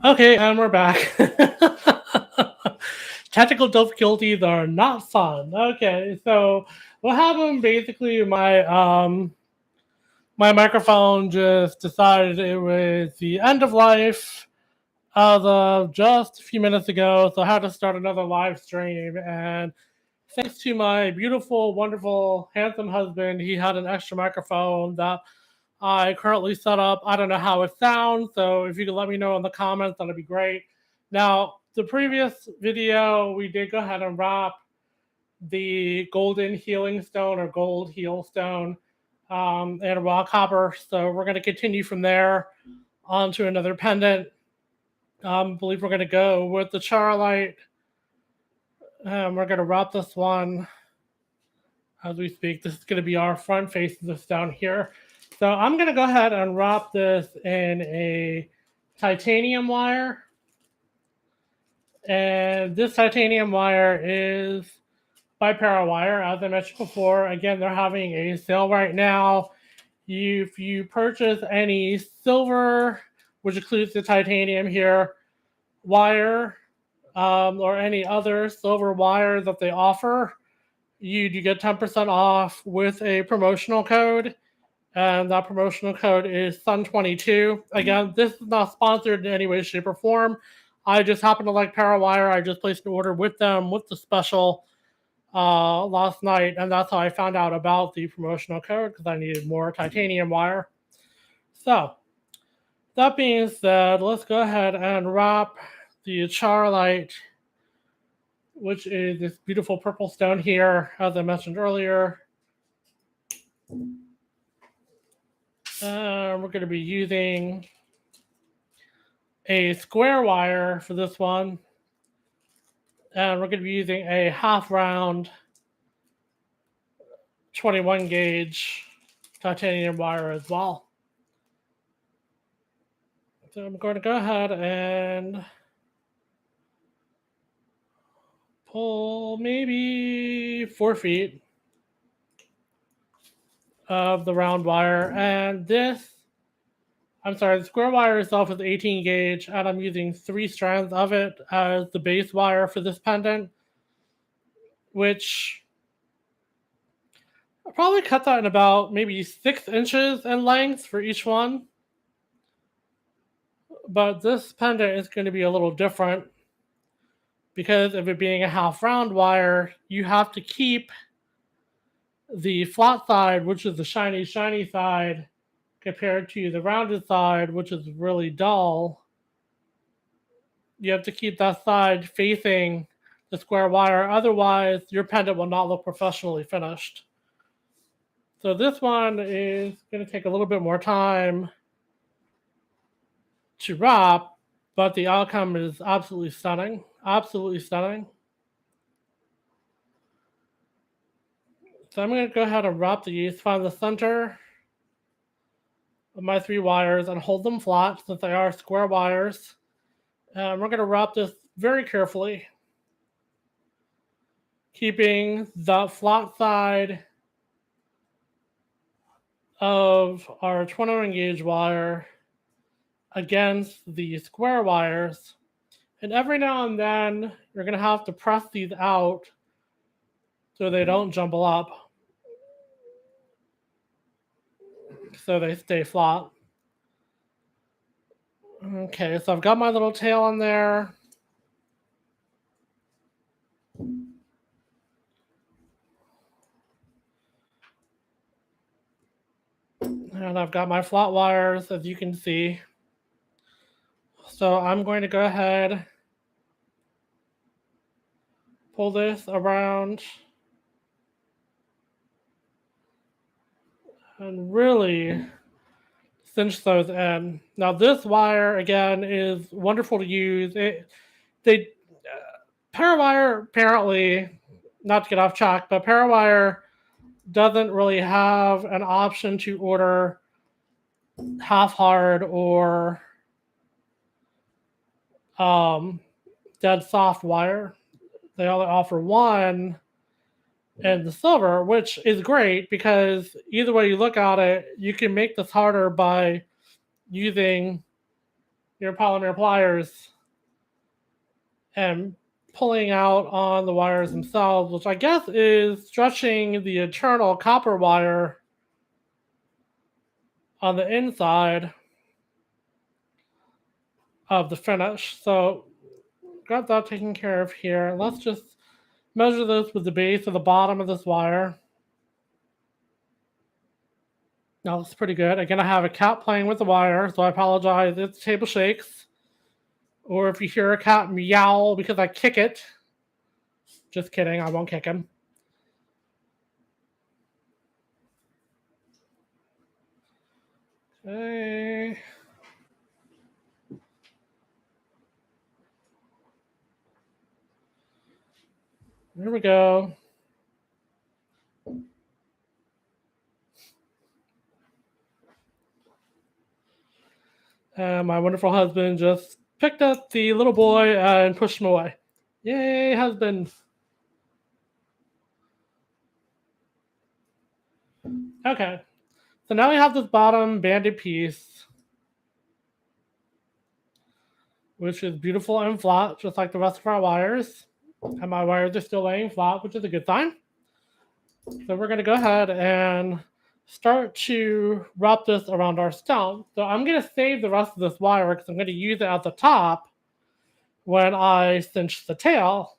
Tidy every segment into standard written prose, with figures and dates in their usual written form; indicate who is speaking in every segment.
Speaker 1: Okay, and we're back. Technical difficulties are not fun. Okay, so what happened basically my microphone just decided it was the end of life as of just a few minutes ago, so I had to start another live stream. And thanks to my beautiful, wonderful, handsome husband, he had an extra microphone that I currently set up. I don't know how it sounds, so if you could let me know in the comments, that'd be great. Now, the previous video, we did go ahead and wrap the golden healing stone or gold heal stone and raw copper. So we're going to continue from there on to another pendant. I believe we're going to go with the charlight. We're going to wrap this one as we speak. This is going to be our front face of this down here. So I'm going to go ahead and wrap this in a titanium wire. And this titanium wire is by Parawire, as I mentioned before. Again, they're having a sale right now. If you purchase any silver, which includes the titanium here, wire, or any other silver wire that they offer, you get 10% off with a promotional code. And that promotional code is Sun22. Again, this is not sponsored in any way, shape, or form. I just happen to like Parawire. I just placed an order with them with the special last night, and that's how I found out about the promotional code because I needed more titanium wire. So, that being said, let's go ahead and wrap the charlight, which is this beautiful purple stone here, as I mentioned earlier. We're going to be using a square wire for this one. And we're going to be using a half round 21 gauge titanium wire as well. So I'm going to go ahead and pull maybe 4 feet of the round wire. And the square wire itself is 18 gauge, and I'm using 3 strands of it as the base wire for this pendant, which I'll probably cut that in about maybe 6 inches in length for each one. But this pendant is going to be a little different because of it being a half round wire. You have to keep the flat side, which is the shiny side, compared to the rounded side, which is really dull. You have to keep that side facing the square wire. Otherwise, your pendant will not look professionally finished. So this one is going to take a little bit more time to wrap, but the outcome is absolutely stunning. Absolutely stunning. So I'm going to go ahead and wrap these, find the center of my 3 wires and hold them flat since they are square wires. And we're going to wrap this very carefully, keeping the flat side of our 21 gauge wire against the square wires. And every now and then, you're going to have to press these out so they don't jumble up, so they stay flat. Okay, so I've got my little tail in there. And I've got my flat wires, as you can see. So I'm going to go ahead, pull this around, and really cinch those in. Now this wire, again, is wonderful to use. Parawire, apparently, not to get off track, but Parawire doesn't really have an option to order half hard or dead soft wire. They only offer one in the silver, which is great because either way you look at it, you can make this harder by using your polymer pliers and pulling out on the wires themselves, which I guess is stretching the internal copper wire on the inside of the finish. So got that taken care of here. Let's just measure this with the base of the bottom of this wire. That looks pretty good. Again, I have a cat playing with the wire, so I apologize if the table shakes. Or if you hear a cat meow because I kick it. Just kidding, I won't kick him. Okay. Here we go. My wonderful husband just picked up the little boy and pushed him away. Yay, husband. Okay. So now we have this bottom banded piece, which is beautiful and flat, just like the rest of our wires. And my wires are still laying flat, which is a good sign. So we're going to go ahead and start to wrap this around our stone. So I'm going to save the rest of this wire because I'm going to use it at the top when I cinch the tail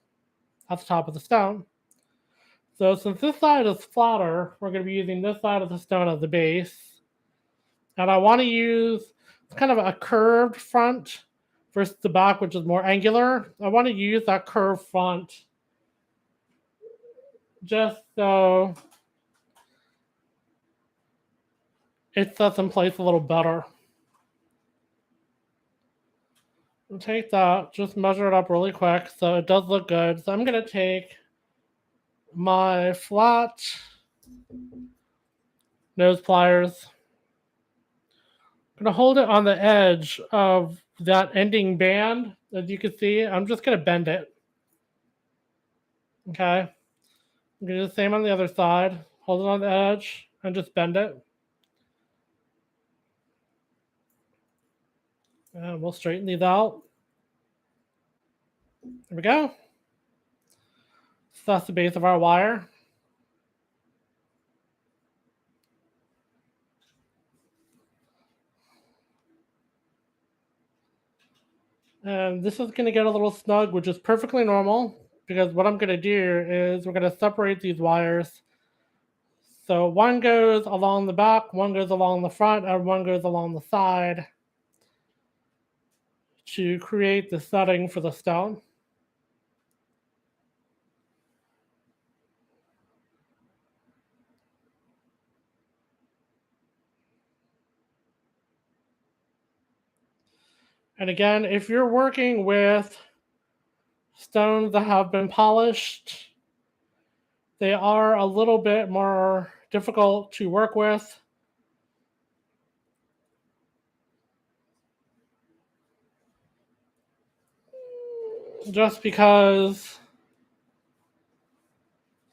Speaker 1: at the top of the stone. So since this side is flatter, we're going to be using this side of the stone as the base. And I want to use kind of a curved front versus the back, which is more angular. I want to use that curved front just so it sets in place a little better. I'll take that, just measure it up really quick so it does look good. So I'm going to take my flat nose pliers. I'm going to hold it on the edge of that ending band. As you can see, I'm just going to bend it. Okay. I'm going to do the same on the other side. Hold it on the edge and just bend it. And we'll straighten these out. There we go. So that's the base of our wire. And this is going to get a little snug, which is perfectly normal because what I'm going to do is we're going to separate these wires. So one goes along the back, one goes along the front, and one goes along the side to create the setting for the stone. And again, if you're working with stones that have been polished, they are a little bit more difficult to work with. Just because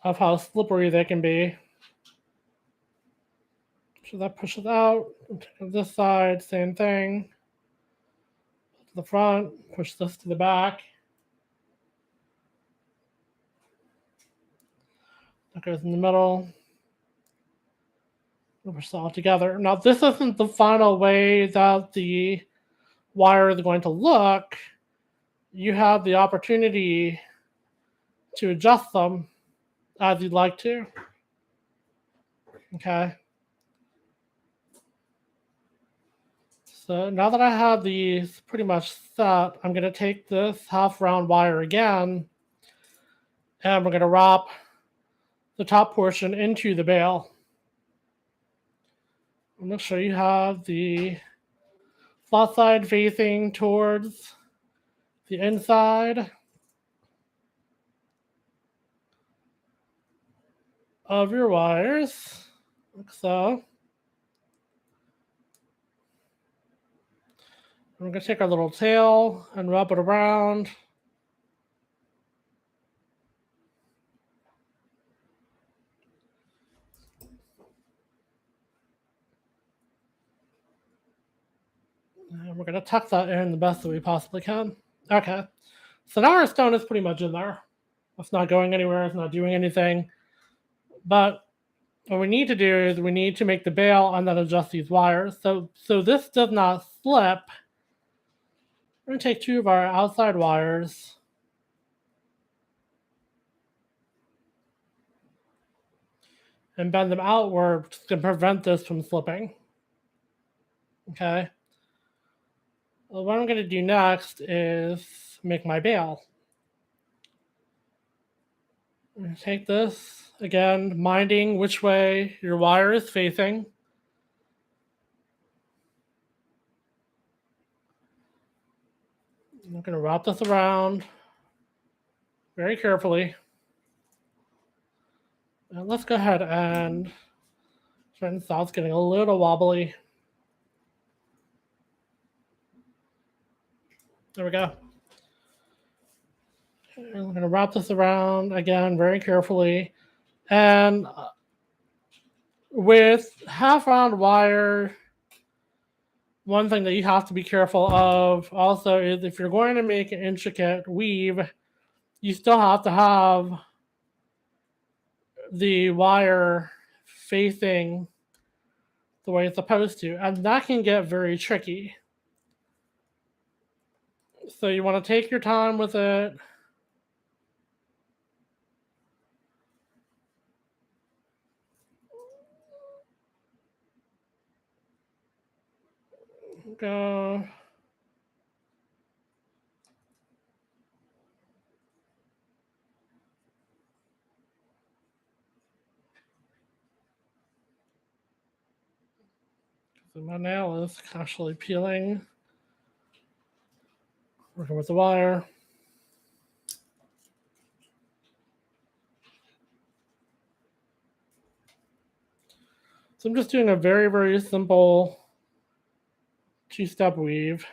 Speaker 1: of how slippery they can be. So that pushes out. This side, same thing. To the front, push this to the back. That goes in the middle. We'll push it all together. Now, this isn't the final way that the wire is going to look. You have the opportunity to adjust them as you'd like to. Okay. So now that I have these pretty much set, I'm going to take this half round wire again, and we're going to wrap the top portion into the bail. Make sure you have the flat side facing towards the inside of your wires, like so. And we're going to take our little tail and wrap it around. And we're going to tuck that in the best that we possibly can. Okay. So now our stone is pretty much in there. It's not going anywhere. It's not doing anything. But what we need to do is we need to make the bail and then adjust these wires. So this does not slip. We're going to take 2 of our outside wires. And bend them outward to prevent this from slipping. Okay. Well, what I'm going to do next is make my bail. I'm going to take this, again, minding which way your wire is facing. I'm going to wrap this around very carefully. And let's go ahead and straighten this out. It's getting a little wobbly. There we go. And I'm going to wrap this around again very carefully. And with half round wire, one thing that you have to be careful of also is if you're going to make an intricate weave, you still have to have the wire facing the way it's supposed to, and that can get very tricky. So you want to take your time with it. Go. So my nail is actually peeling. Working with the wire. So I'm just doing a very, very simple 2-step weave.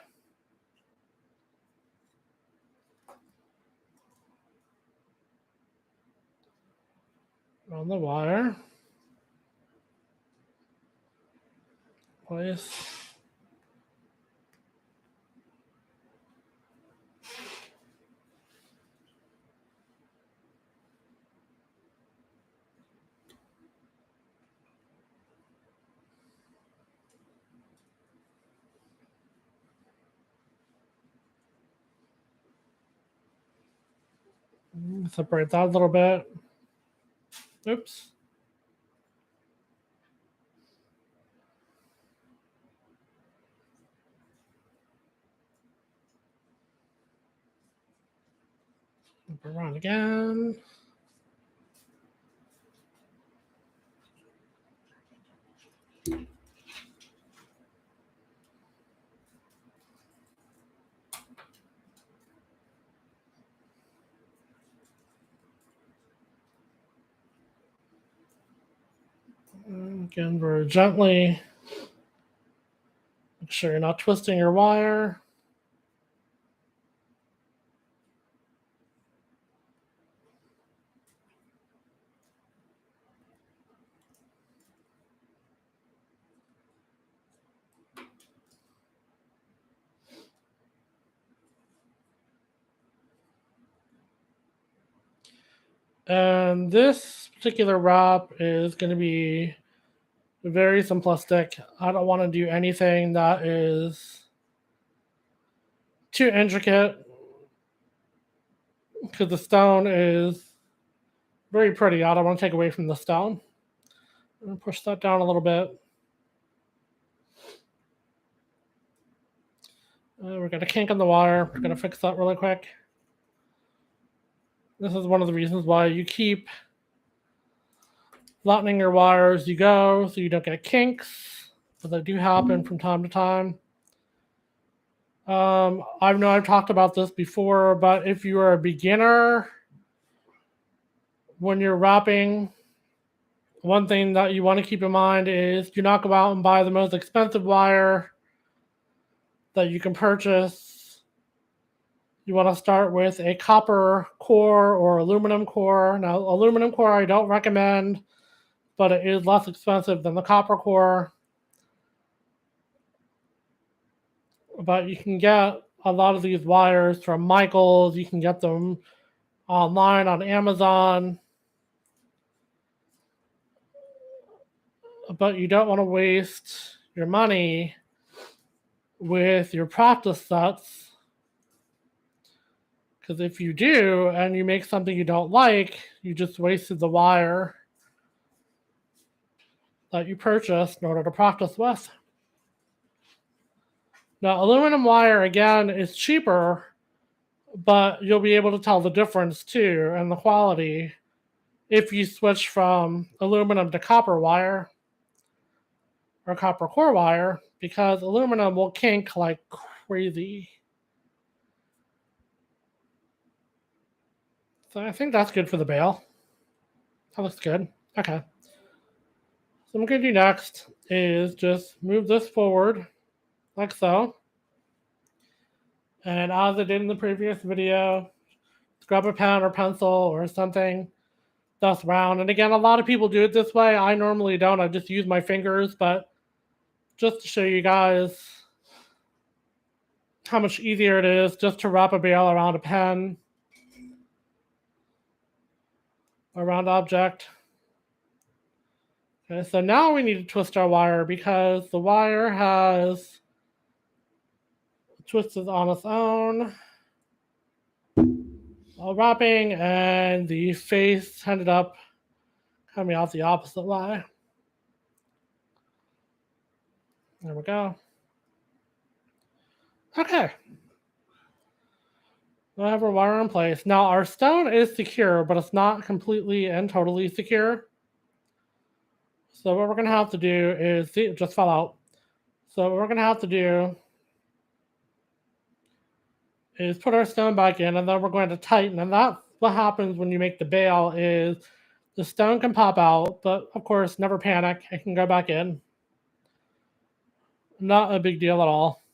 Speaker 1: On the wire. Place. Separate that a little bit. Oops. Flip around again. Again, very gently. Make sure you're not twisting your wire. And this particular wrap is going to be very simplistic. I don't want to do anything that is too intricate because the stone is very pretty. I don't want to take away from the stone. I'm going to push that down a little bit. We're going to kink on the wire. We're going to fix that really quick. This is one of the reasons why you keep flattening your wire as you go so you don't get kinks, but they do happen from time to time. I know I've talked about this before, but if you are a beginner, when you're wrapping, one thing that you want to keep in mind is do not go out and buy the most expensive wire that you can purchase. You want to start with a copper core or aluminum core. Now, aluminum core I don't recommend, but it is less expensive than the copper core. but you can get a lot of these wires from Michael's. You can get them online on Amazon, but you don't want to waste your money with your practice sets, because if you do and you make something you don't like, you just wasted the wire that you purchased in order to practice with. Now, aluminum wire, again, is cheaper, but you'll be able to tell the difference too and the quality if you switch from aluminum to copper wire or copper core wire, because aluminum will kink like crazy. So I think that's good for the bail. That looks good. Okay. So what I'm going to do next is just move this forward like so. And as I did in the previous video, grab a pen or pencil or something that's round. And again, a lot of people do it this way. I normally don't. I just use my fingers, but just to show you guys how much easier it is just to wrap a bail around a pen, a round object. Okay, so now we need to twist our wire because the wire has twisted on its own while wrapping, and the face ended up coming out the opposite way. There we go. Okay. I have our wire in place. Now our stone is secure, but it's not completely and totally secure. So what we're going to have to do is, see, it just fell out. So what we're going to have to do is put our stone back in, and then we're going to tighten. And that's what happens when you make the bail, is the stone can pop out, but of course, never panic. It can go back in. Not a big deal at all.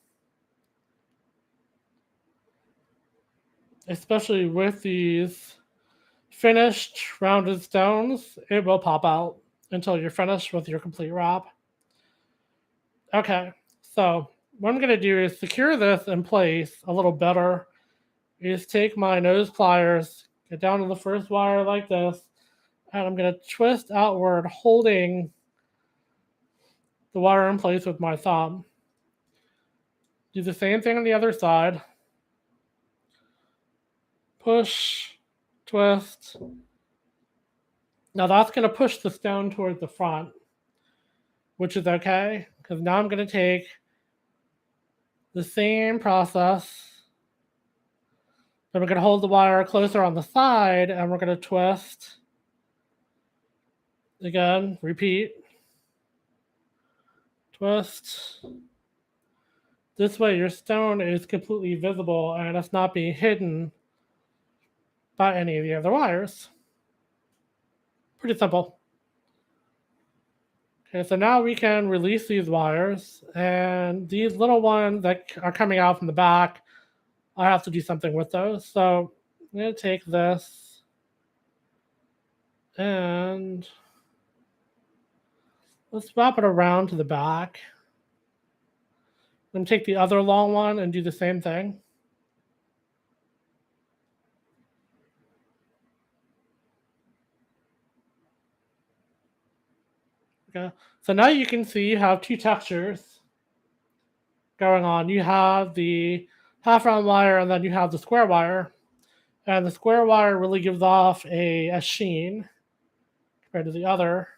Speaker 1: Especially with these finished rounded stones, it will pop out until you're finished with your complete wrap. Okay, so what I'm going to do is secure this in place a little better. Is take my nose pliers, get down to the first wire like this, and I'm going to twist outward, holding the wire in place with my thumb. Do the same thing on the other side. Push, twist. Now that's going to push the stone towards the front, which is okay, because now I'm going to take the same process. Then we're going to hold the wire closer on the side, and we're going to twist. Again, repeat. Twist. This way your stone is completely visible and it's not being hidden by any of the other wires. Pretty simple. Okay, so now we can release these wires, and these little ones that are coming out from the back, I have to do something with those. So I'm going to take this and let's wrap it around to the back. Then take the other long one and do the same thing. Okay, so now you can see you have two textures going on. You have the half round wire, and then you have the square wire. And the square wire really gives off a sheen compared to the other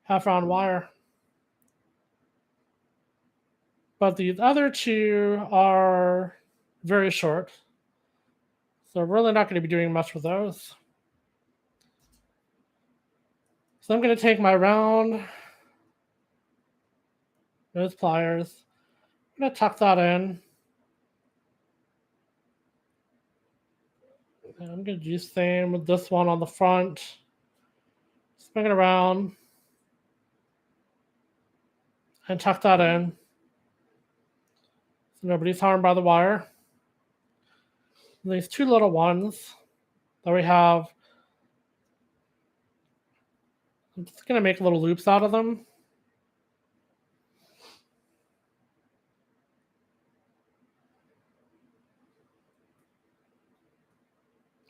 Speaker 1: half round wire. But these other two are very short, so we're really not going to be doing much with those. So I'm going to take my round nose pliers. I'm going to tuck that in. And I'm going to do the same with this one on the front. Swing it around and tuck that in so nobody's harmed by the wire. And these two little ones that we have, I'm just going to make little loops out of them.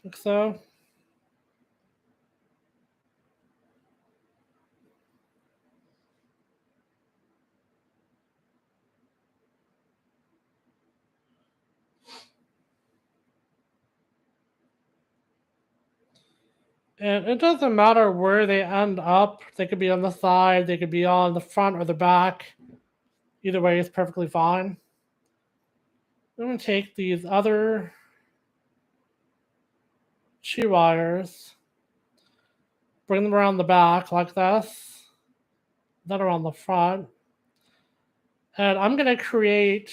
Speaker 1: like so. And it doesn't matter where they end up. They could be on the side, they could be on the front or the back. Either way is perfectly fine. I'm going to take these other 2 wires, bring them around the back like this, then around the front. And I'm going to create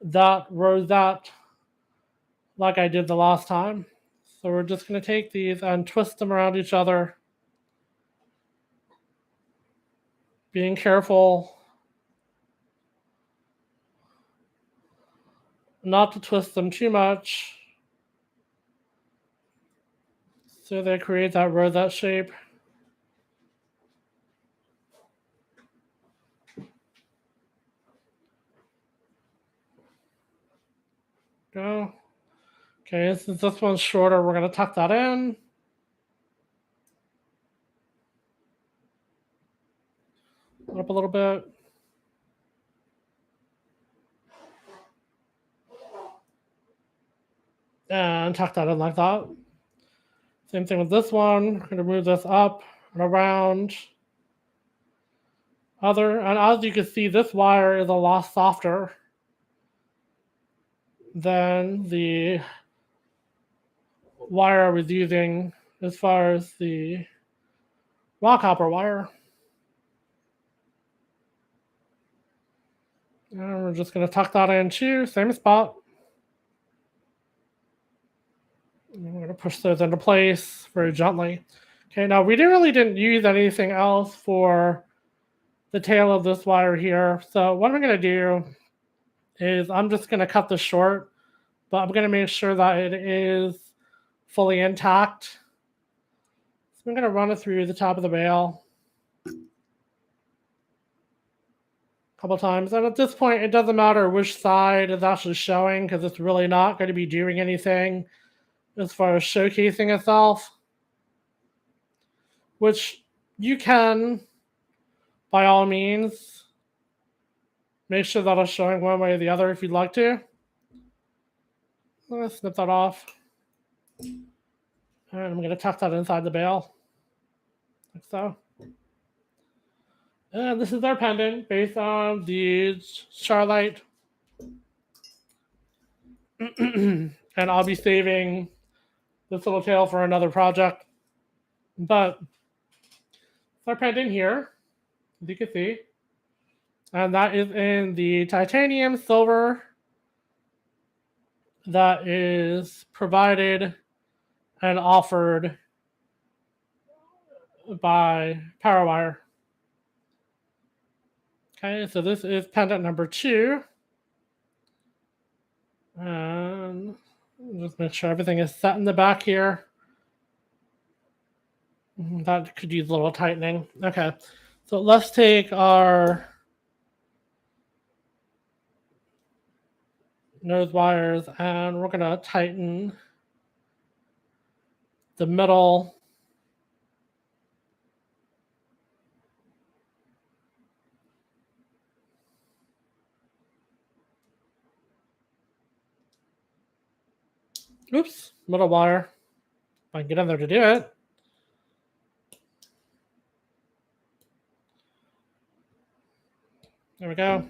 Speaker 1: that rosette like I did the last time. So we're just going to take these and twist them around each other, being careful not to twist them too much so they create that rosette shape. Go. Okay, since this one's shorter, we're going to tuck that in. Up a little bit. And tuck that in like that. Same thing with this one. I'm going to move this up and around. And as you can see, this wire is a lot softer than the wire I was using as far as the raw copper wire. And we're just going to tuck that in too, same spot. And we're going to push those into place very gently. Okay, now we really didn't use anything else for the tail of this wire here. So what I'm going to do is I'm just going to cut this short, but I'm going to make sure that it is fully intact. So I'm going to run it through the top of the bale a couple times. And at this point, it doesn't matter which side is actually showing because it's really not going to be doing anything as far as showcasing itself, which you can, by all means, make sure that it's showing one way or the other if you'd like to. I'm going to snip that off. And I'm going to tuck that inside the bale, like so. And this is our pendant based on the Starlight. And I'll be saving this little tail for another project. But it's our pendant here, as you can see. And that is in the titanium silver that is provided and offered by Powerwire. Okay, so this is pendant number 2. And just make sure everything is set in the back here. That could use a little tightening. Okay, so let's take our nose wires and we're going to tighten the middle middle wire. If I can get in there to do it. There we go.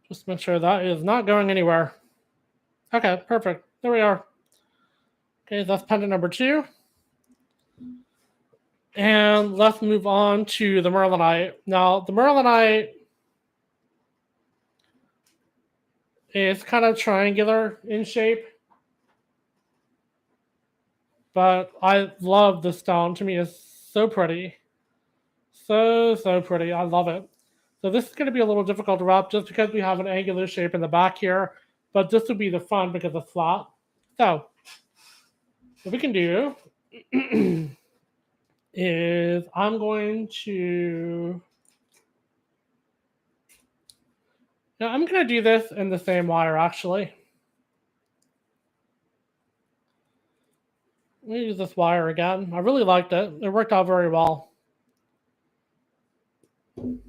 Speaker 1: Just make sure that is not going anywhere. Okay, perfect. There we are. Okay, that's pendant number 2. And let's move on to the Merlinite. Now, the Merlinite is kind of triangular in shape. But I love this stone. To me, it's so pretty. So pretty. I love it. So this is going to be a little difficult to wrap just because we have an angular shape in the back here. But this will be the front because it's flat. So what we can do is I'm going to... Now I'm going to do this in the same wire, actually. me use this wire again. I really liked it. It worked out very well. I'm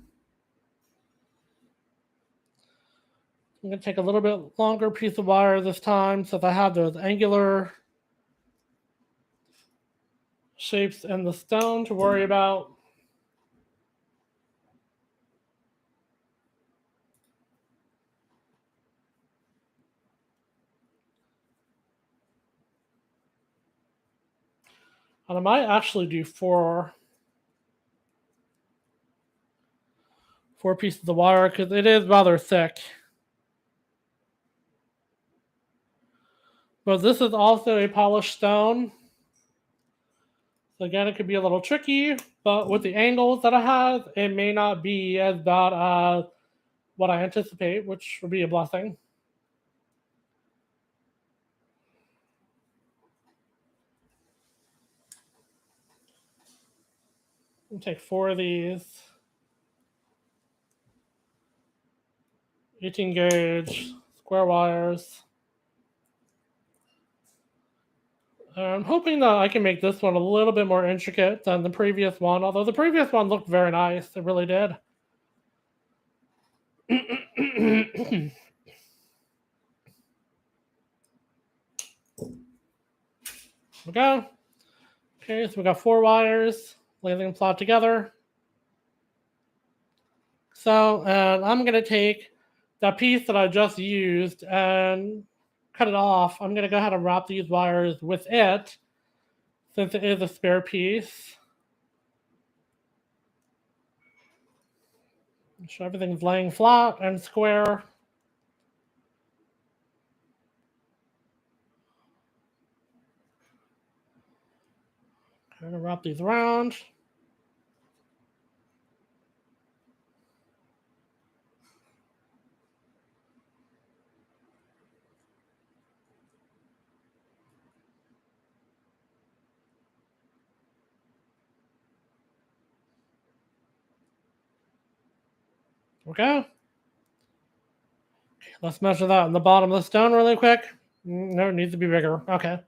Speaker 1: going to take a little bit longer piece of wire this time since I have those angular shapes in the stone to worry about. And I might actually do four pieces of wire because it is rather thick. But this is also a polished stone. So again, it could be a little tricky, but with the angles that I have, it may not be as bad as what I anticipate, which would be a blessing. I'll take 4 of these 18 gauge square wires. I'm hoping that I can make this one a little bit more intricate than the previous one, although the previous one looked very nice. It really did. We go. Okay, so we got 4 wires. Lay them flat together. So I'm going to take that piece that I just used and cut it off. I'm going to go ahead and wrap these wires with it since it is a spare piece. So everything's laying flat and square. I'm going to wrap these around. Okay. Let's measure that on the bottom of the stone really quick. No, it needs to be bigger. Okay.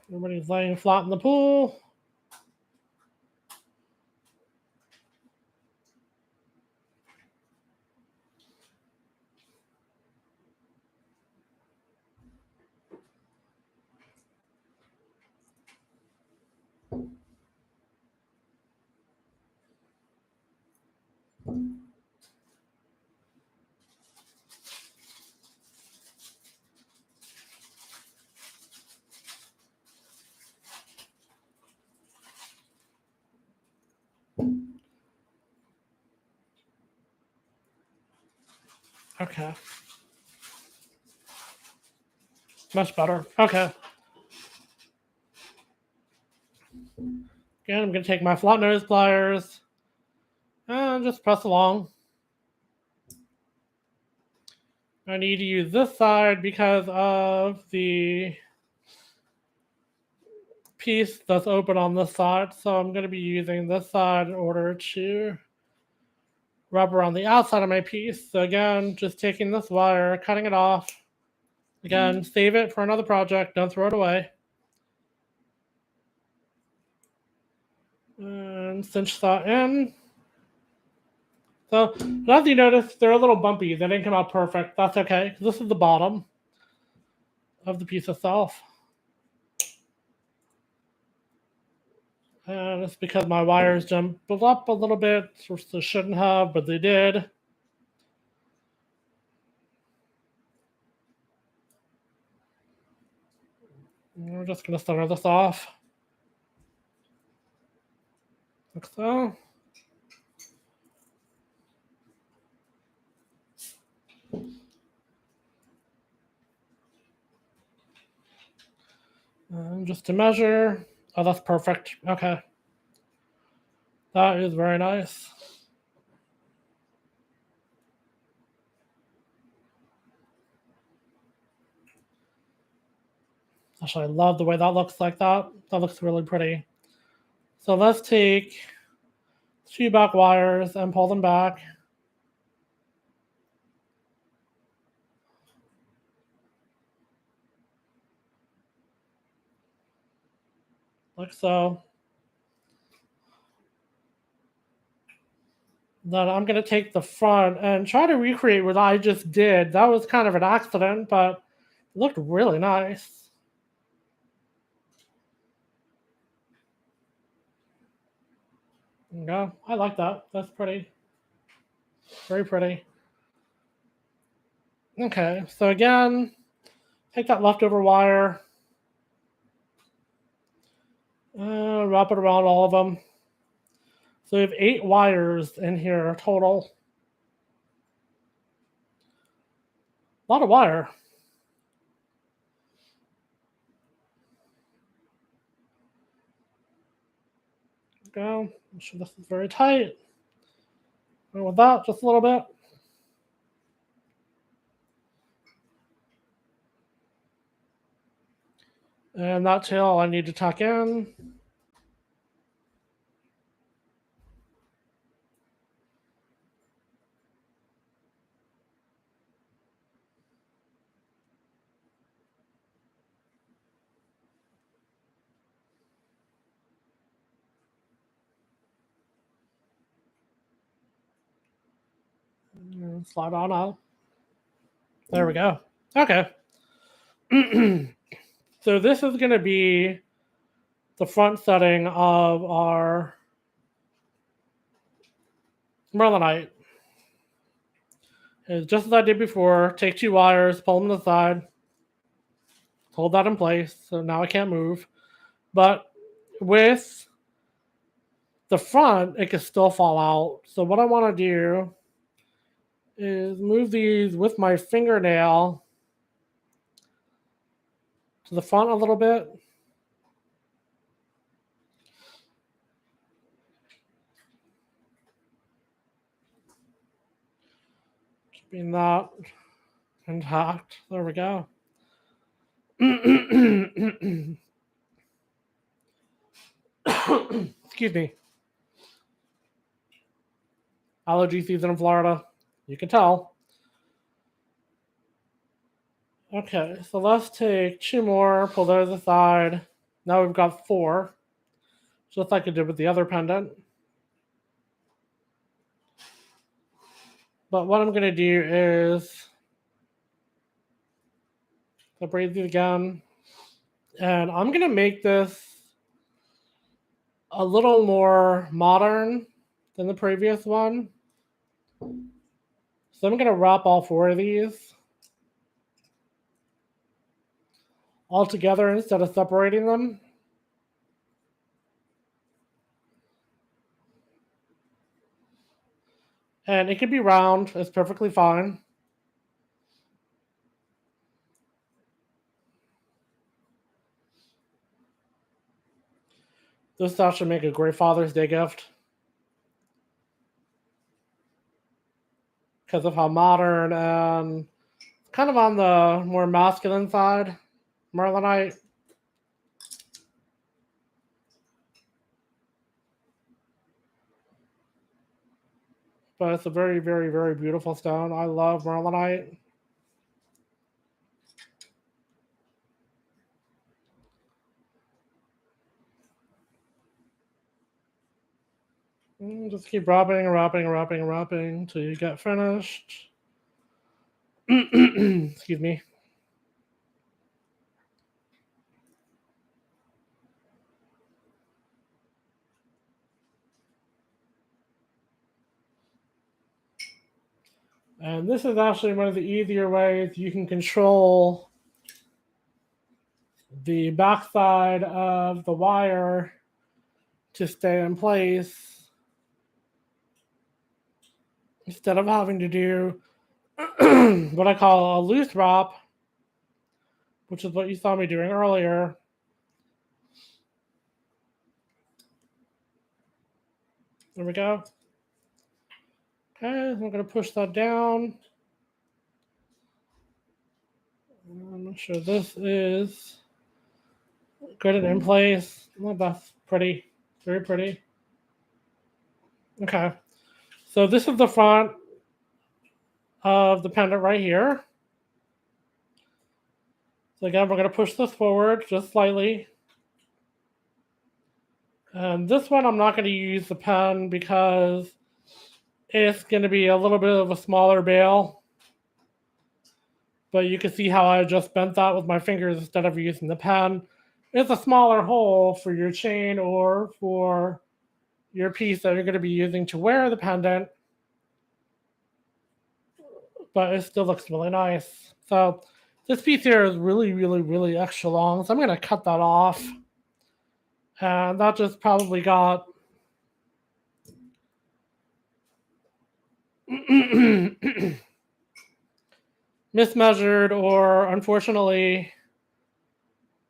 Speaker 1: Everybody's laying flat in the pool. Okay. Much better. Okay. Again, I'm going to take my flat nose pliers and just press along. I need to use this side because of the piece that's open on this side. So I'm going to be using this side in order to rub around the outside of my piece. So again, just taking this wire, cutting it off. Again, save it for another project. Don't throw it away. And cinch that in. So as you notice, they're a little bumpy. They didn't come out perfect. That's okay. This is the bottom of the piece itself. And it's because my wires jumped up a little bit, which they shouldn't have, but they did. And we're just going to center this off. Like so. And just to measure. Oh, that's perfect. Okay. That is very nice. Actually, I love the way that looks like that. That looks really pretty. So let's take 2 back wires and pull them back. like so. Then I'm going to take the front and try to recreate what I just did. That was kind of an accident, but it looked really nice. There you go. I like that. That's pretty. Very pretty. Okay, so again, take that leftover wire, wrap it around all of them. So we have 8 wires in here total. A lot of wire. Go. Make sure this is very tight. And with that, just a little bit. And that tail I need to tuck in. And slide on out. There we go. Okay. So this is going to be the front setting of our Merlinite. It's just as I did before. Take 2 wires, pull them to the side, hold that in place. So now I can't move. But with the front, it can still fall out. So what I want to do is move these with my fingernail to the front a little bit. Keeping that intact. There we go. Excuse me. Allergy season in Florida. You can tell. Okay, so let's take 2 more, pull those aside. Now we've got 4, just like I did with the other pendant. But what I'm going to do is separate these again. And I'm going to make this a little more modern than the previous one. So I'm going to wrap all 4 of these all together instead of separating them. And it can be round. It's perfectly fine. This stuff should make a great Father's Day gift. Because of how modern and kind of on the more masculine side, Merlinite. But it's a very, very, very beautiful stone. I love Merlinite. Just keep wrapping until you get finished. Excuse me. And this is actually one of the easier ways you can control the backside of the wire to stay in place instead of having to do what I call a loose wrap, which is what you saw me doing earlier. There we go. Okay, I'm going to push that down. I'm sure this is good and in place. Well, that's pretty. Very pretty. Okay. So this is the front of the pendant right here. So again, we're going to push this forward just slightly. And this one I'm not going to use the pen because it's going to be a little bit of a smaller bail. But you can see how I just bent that with my fingers instead of using the pen. It's a smaller hole for your chain or for your piece that you're going to be using to wear the pendant. But it still looks really nice. So this piece here is really, really, really extra long. So I'm going to cut that off. And that just probably got mismeasured, or unfortunately,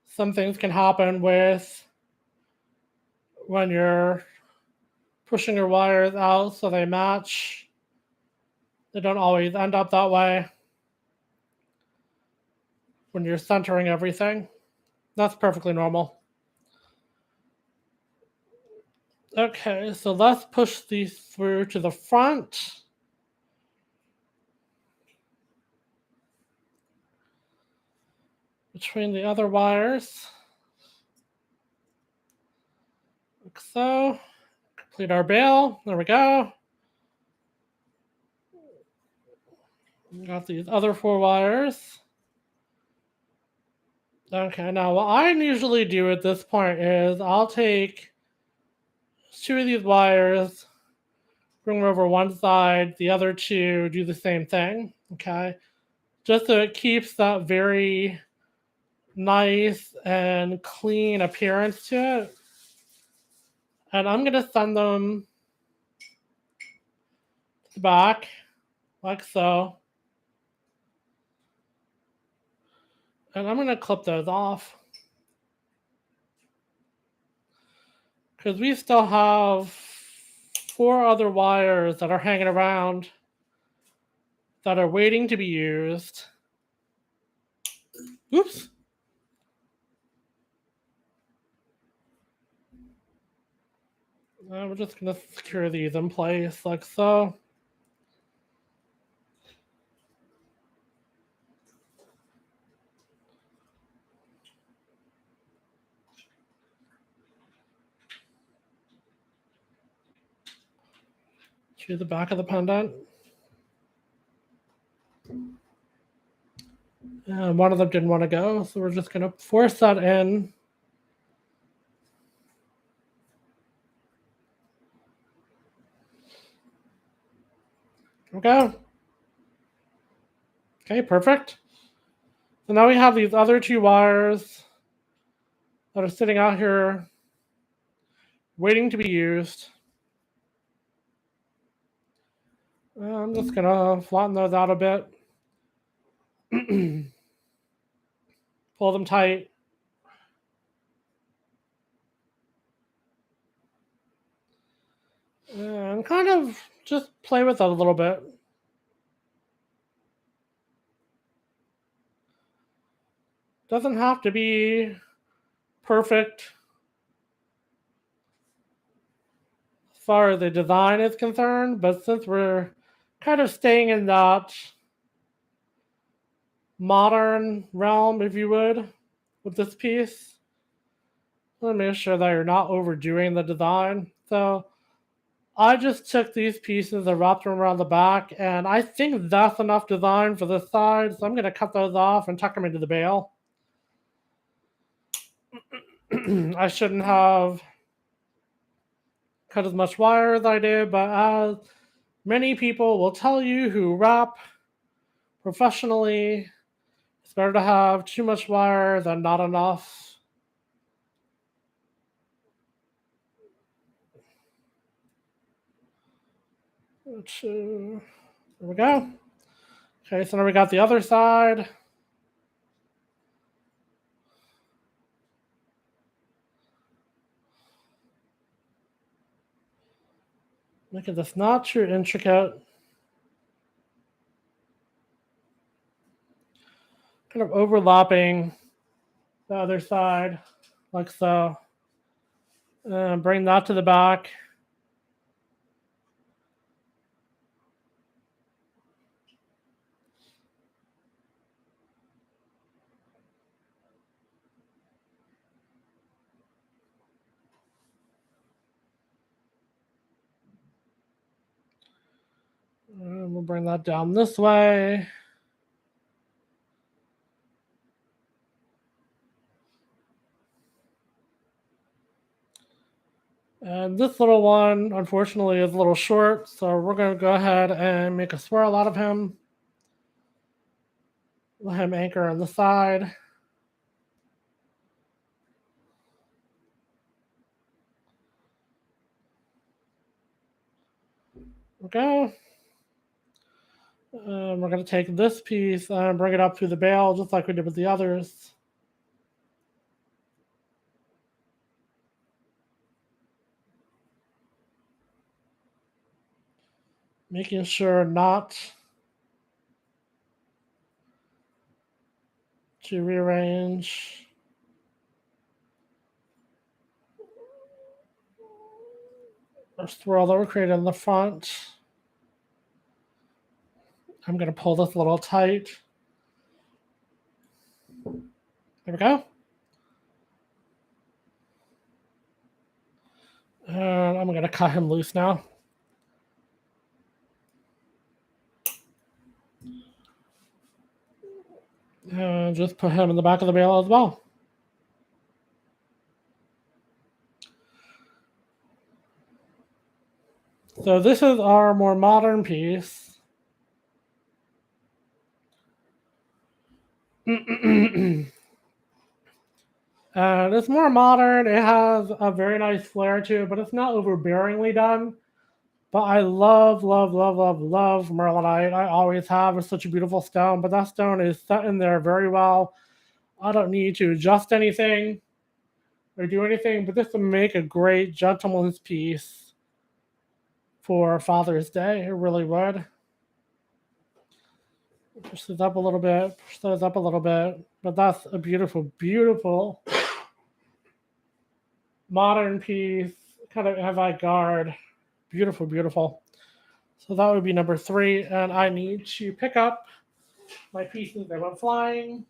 Speaker 1: some things can happen with when you're pushing your wires out so they match. They don't always end up that way when you're centering everything. That's perfectly normal. Okay, so let's push these through to the front. Between the other wires. Like so. Complete our bail. There we go. We got these other 4 wires. Okay, now what I usually do at this point is I'll take 2 of these wires, bring them over one side, the other 2 do the same thing, okay? Just so it keeps that very nice and clean appearance to it. And I'm going to send them to the back, like so. And I'm going to clip those off. Because we still have 4 other wires that are hanging around that are waiting to be used. Oops. We're just going to secure these in place like so. To the back of the pendant. And one of them didn't want to go, so we're just going to force that in. Okay. Okay, perfect. So now we have these other 2 wires that are sitting out here waiting to be used. I'm just going to flatten those out a bit. Pull them tight. And kind of just play with it a little bit. Doesn't have to be perfect as far as the design is concerned, but since we're kind of staying in that modern realm, if you would, with this piece, let me make sure that you're not overdoing the design. So I just took these pieces and wrapped them around the back, and I think that's enough design for this side, so I'm going to cut those off and tuck them into the bail. I shouldn't have cut as much wire as I did, but as many people will tell you who wrap professionally, it's better to have too much wire than not enough. There we go. Okay, so now we got the other side. Look at this, not too intricate. Kind of overlapping the other side, like so. And bring that to the back. We'll bring that down this way. And this little one, unfortunately, is a little short, so we're going to go ahead and make a swirl out of him. Let him anchor on the side. Okay. And we're going to take this piece and bring it up through the bail, just like we did with the others. Making sure not to rearrange. Our swirl that we're creating in the front. I'm going to pull this a little tight. There we go. And I'm going to cut him loose now. And just put him in the back of the bale as well. So this is our more modern piece. And it's more modern. It has a very nice flair to it, but it's not overbearingly done. But I love, love, love, love, love merlinite. I always have. It's such a beautiful stone, but that stone is set in there very well. I don't need to adjust anything or do anything, but this would make a great gentleman's piece for Father's Day. It really would. Push this up a little bit, push those up a little bit. But that's a beautiful, beautiful modern piece, kind of avant-garde. Beautiful, beautiful. So that would be number 3. And I need to pick up my pieces that went flying.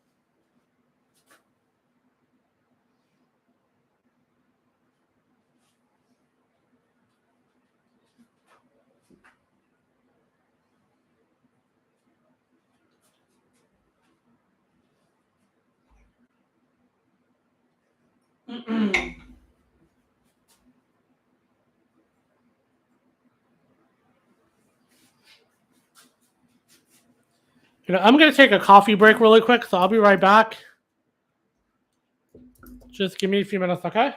Speaker 1: I'm going to take a coffee break really quick, so I'll be right back. Just give me a few minutes, okay?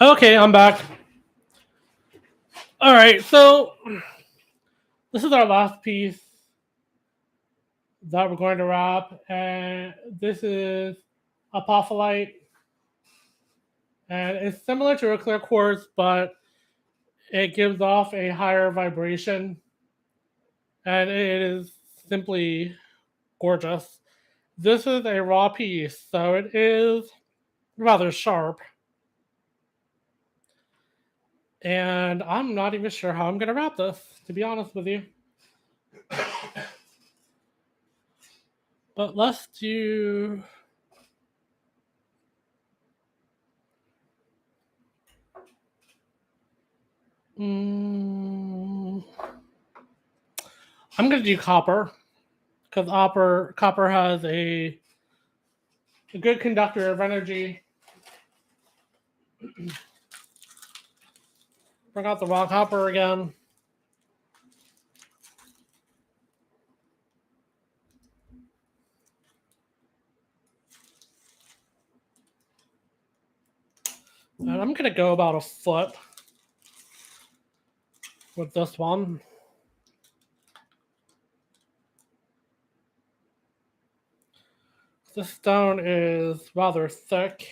Speaker 1: Okay, I'm back. All right, so this is our last piece that we're going to wrap, and this is apophyllite, and it's similar to a clear quartz, but it gives off a higher vibration, and it is simply gorgeous. This is a raw piece, so it is rather sharp, and I'm not even sure how I'm going to wrap this, to be honest with you. But let's do. I'm going to do copper because copper has a good conductor of energy. Bring out the raw copper again. And I'm going to go about a foot with this one. This stone is rather thick.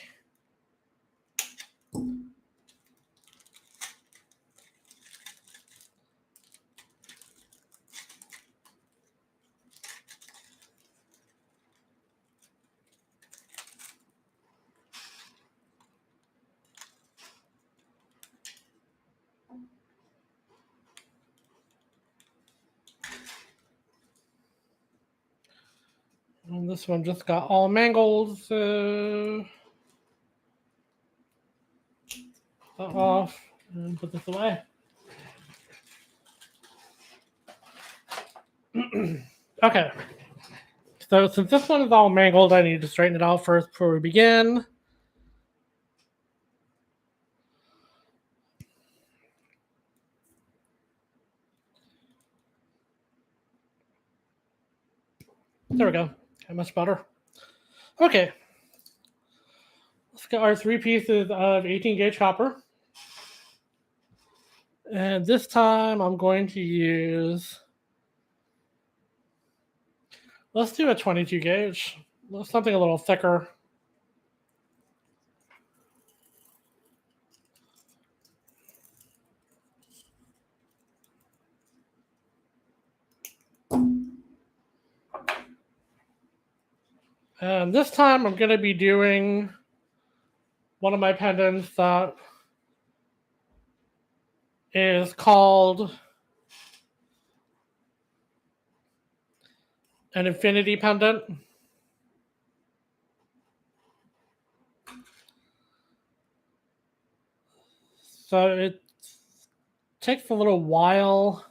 Speaker 1: And this one just got all mangled, so that off and put this away. Okay. So since this one is all mangled, I need to straighten it out first before we begin. There we go. Okay, much better. Okay. Let's get our 3 pieces of 18 gauge copper. And this time I'm going to use, let's do a 22 gauge. Something a little thicker. And this time I'm going to be doing one of my pendants that is called an infinity pendant. So it takes a little while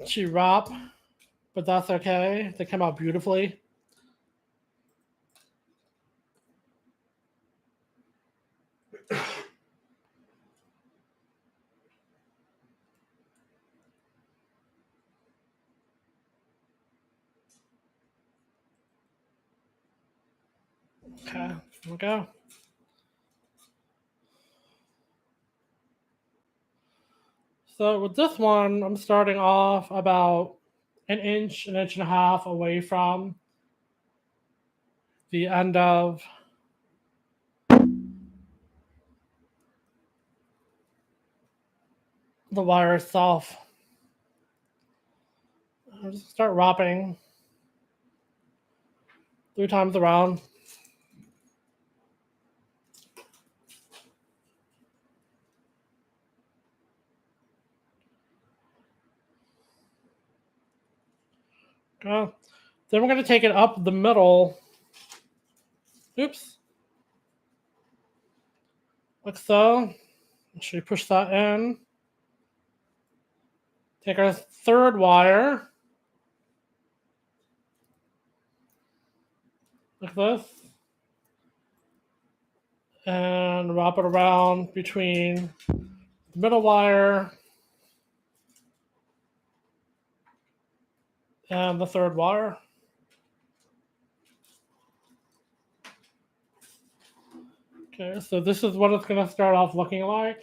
Speaker 1: to wrap, but that's okay. They come out beautifully. Okay, here we go. So with this one, I'm starting off about an inch and a half away from the end of the wire itself. I'll just start wrapping 3 times around. Okay. Then we're going to take it up the middle. Oops. Like so. Should we push that in? Take our 3rd wire. Like this. And wrap it around between the middle wire and the 3rd wire. Okay, so this is what it's going to start off looking like.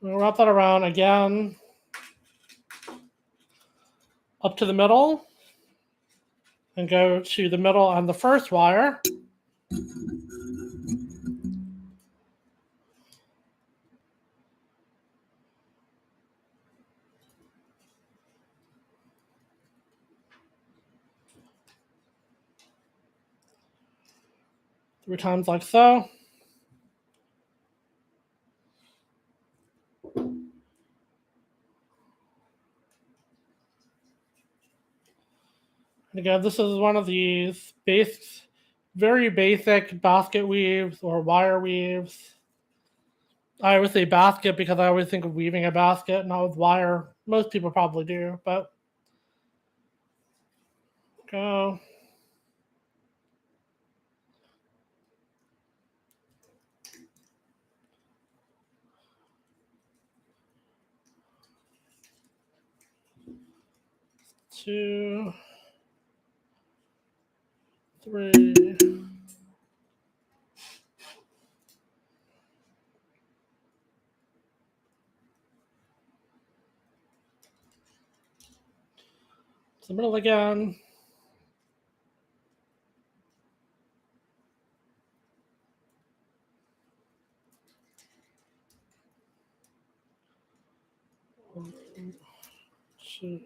Speaker 1: We'll wrap that around again up to the middle and go to the middle on the first wire. Three times like so. And again, this is one of these very basic basket weaves or wire weaves. I always say basket because I always think of weaving a basket, not with wire. Most people probably do, but go. Two, three. To the middle again. One, two,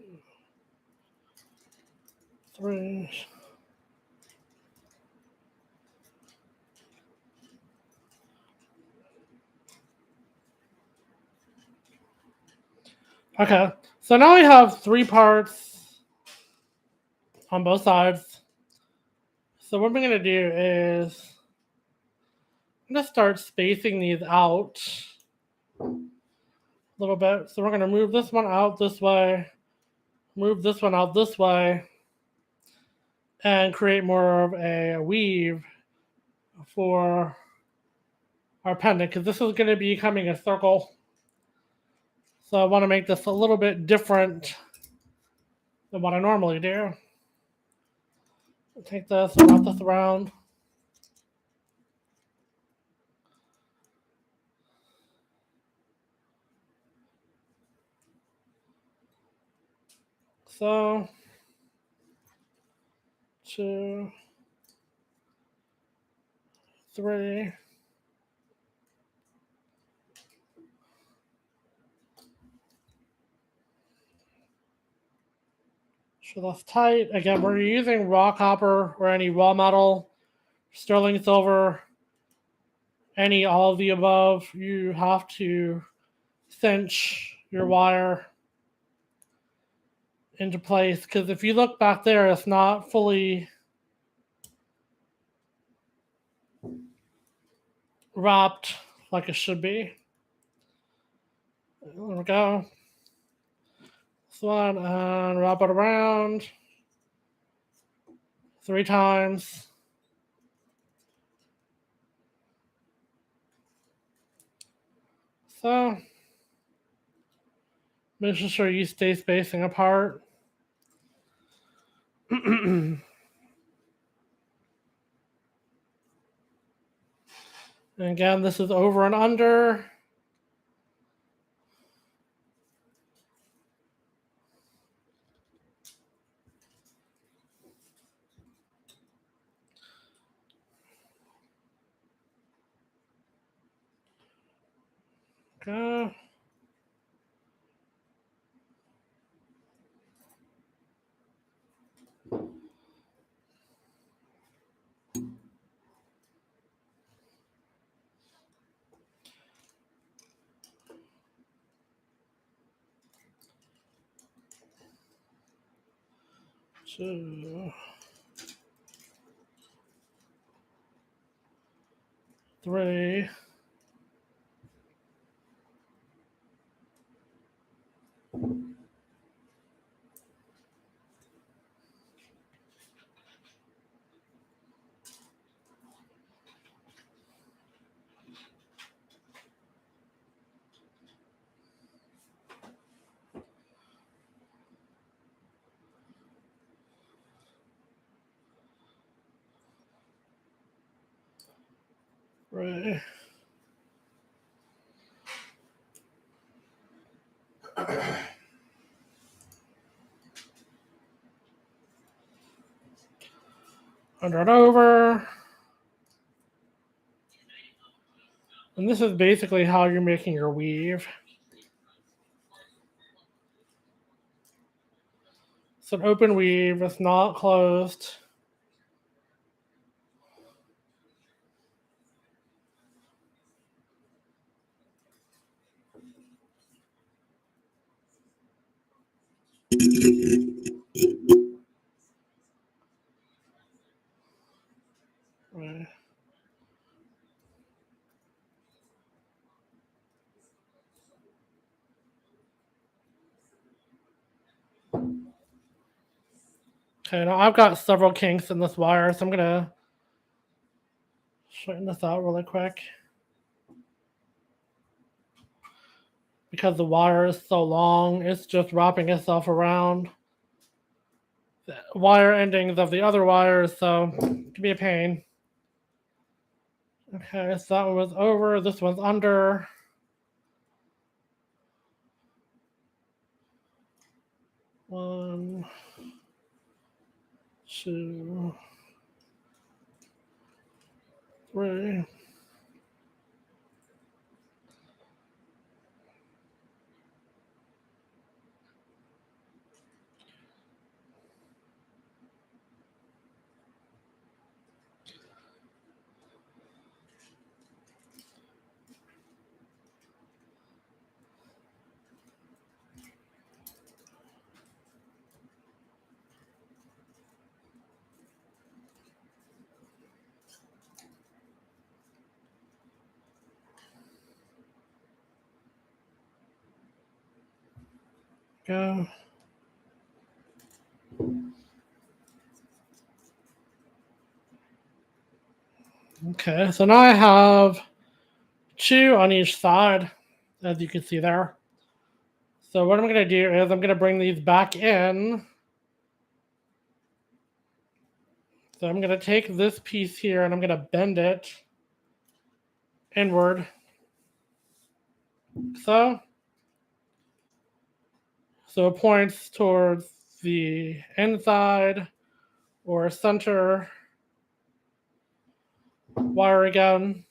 Speaker 1: three. Okay, so now we have 3 parts on both sides. So what we're going to do is I'm going to start spacing these out a little bit. So we're going to move this one out this way, move this one out this way, and create more of a weave for our pendant because this is going to be becoming a circle. So I want to make this a little bit different than what I normally do. Take this and wrap this around. So, 2, 3. So that's tight. Again, we're using raw copper or any raw metal, sterling silver, any all of the above. You have to cinch your wire into place because if you look back there, it's not fully wrapped like it should be. There we go. This one and wrap it around 3 times. So, making sure you stay spacing apart. And again, this is over and under. Okay. Two, 3. Right. Under and over. And this is basically how you're making your weave. It's an open weave, it's not closed. Right. Okay, now I've got several kinks in this wire, so I'm gonna straighten this out really quick. Because the wire is so long, it's just wrapping itself around the wire endings of the other wires, so it can be a pain. Okay, so that one was over, this one's under. One, two, three. Go. Okay, so now I have two on each side, as you can see there. So what I'm going to do is I'm going to bring these back in. So I'm going to take this piece here and I'm going to bend it inward. So it points towards the inside or center wire again.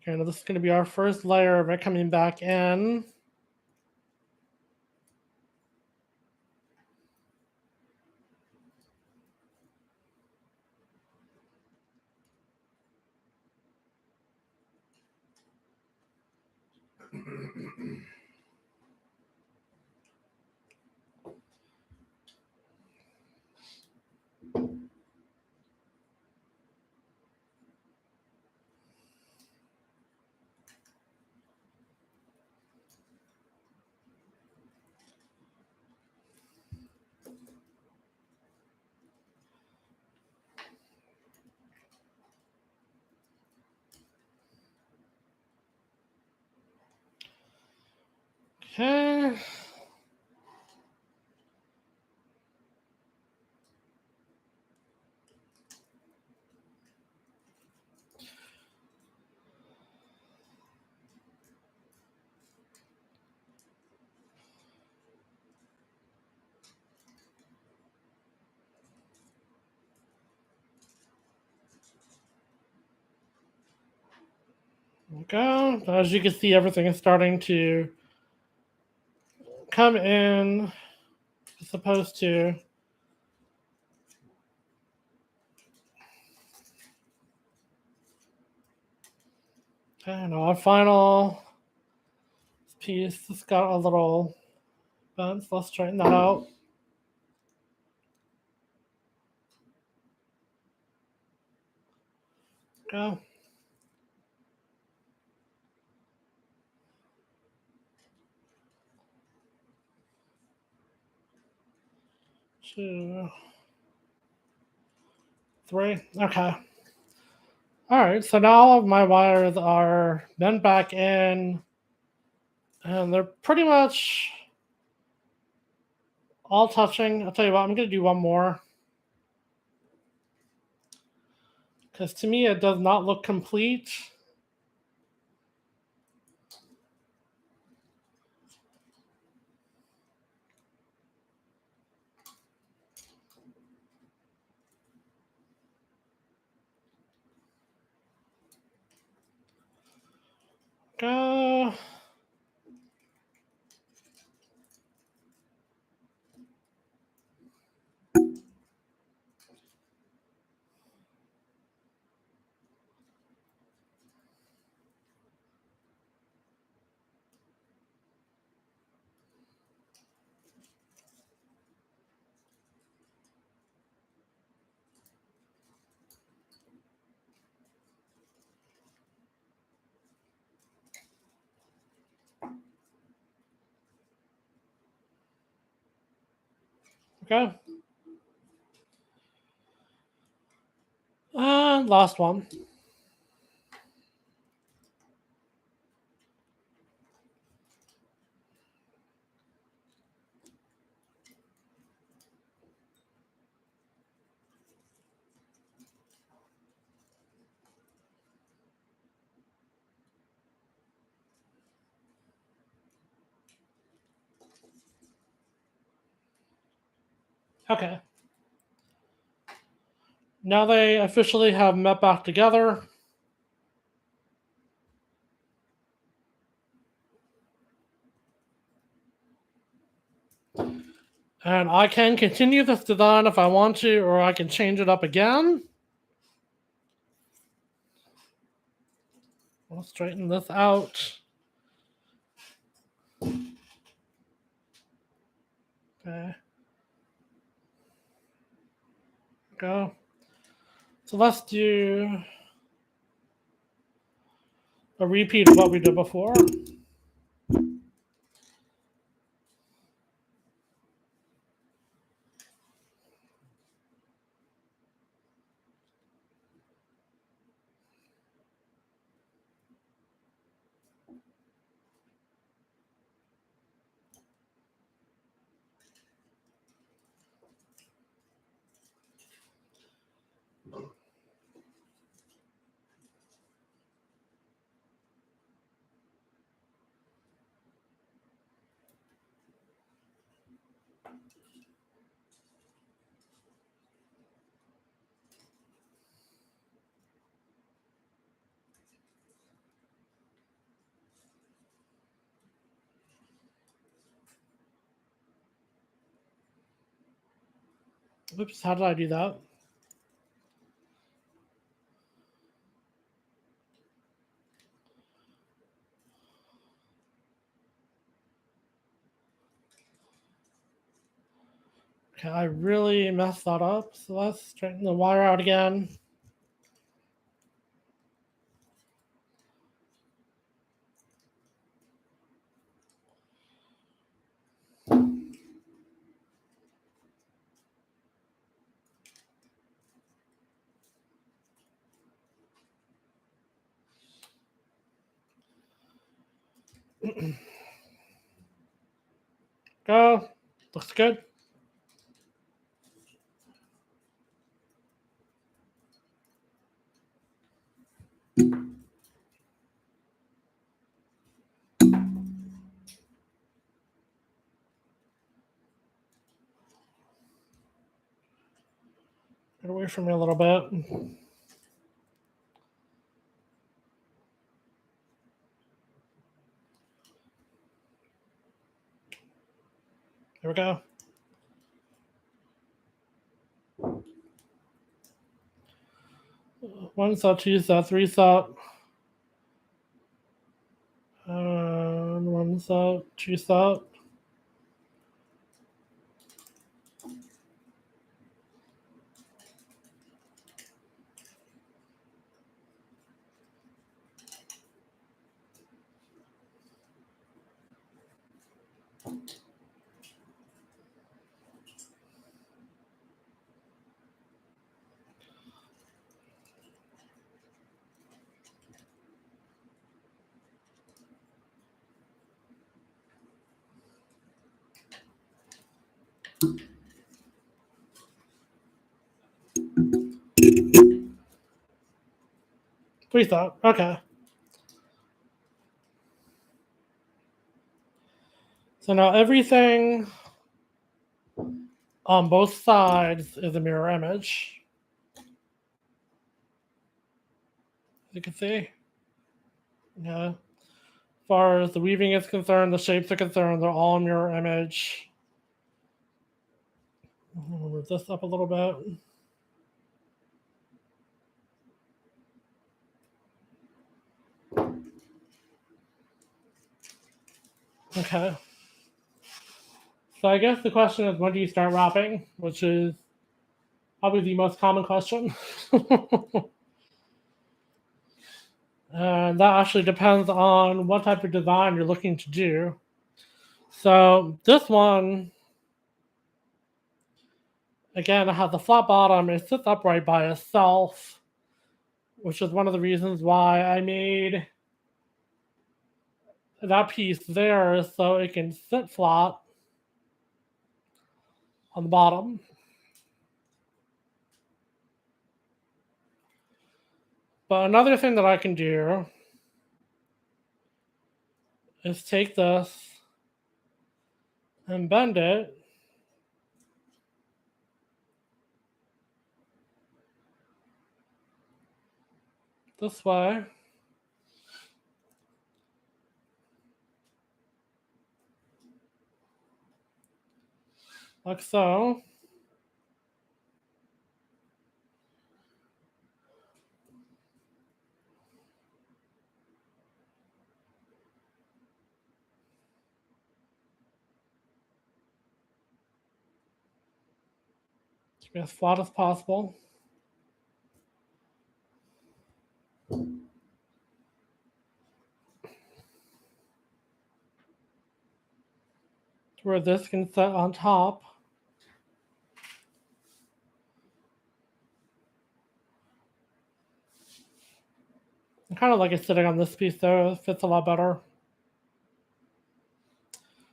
Speaker 1: Okay, now this is going to be our first layer of it coming back in. Okay. There we go. As you can see, everything is starting to come in. It's supposed to. Okay, now our final piece has got a little bent. So let's straighten that out. Go. Two, three. Okay. All right. So now all of my wires are bent back in, and they're pretty much all touching. I'll tell you what. I'm gonna do one more because to me it does not look complete. Go. Okay. And last one. Okay. Now they officially have met back together. And I can continue this design if I want to, or I can change it up again. I'll straighten this out. Okay. Go. So let's do a repeat of what we did before. Oops, how did I do that? Okay, I really messed that up. So let's straighten the wire out again. Go. Looks good. Get away from me a little bit. Here we go. One thought, two thought, three thought. So juice that. Please don't. Okay. So now everything on both sides is a mirror image. As you can see. Yeah. As far as the weaving is concerned, the shapes are concerned, they're all a mirror image. I'll move this up a little bit. Okay. So I guess the question is, when do you start wrapping? Which is probably the most common question. And that actually depends on what type of design you're looking to do. So this one, again, it has a flat bottom. It sits upright by itself, which is one of the reasons why I made that piece there, so it can sit flat on the bottom. But another thing that I can do is take this and bend it this way. Like so. To be as flat as possible. Where this can sit on top. I kind of like it sitting on this piece though, it fits a lot better.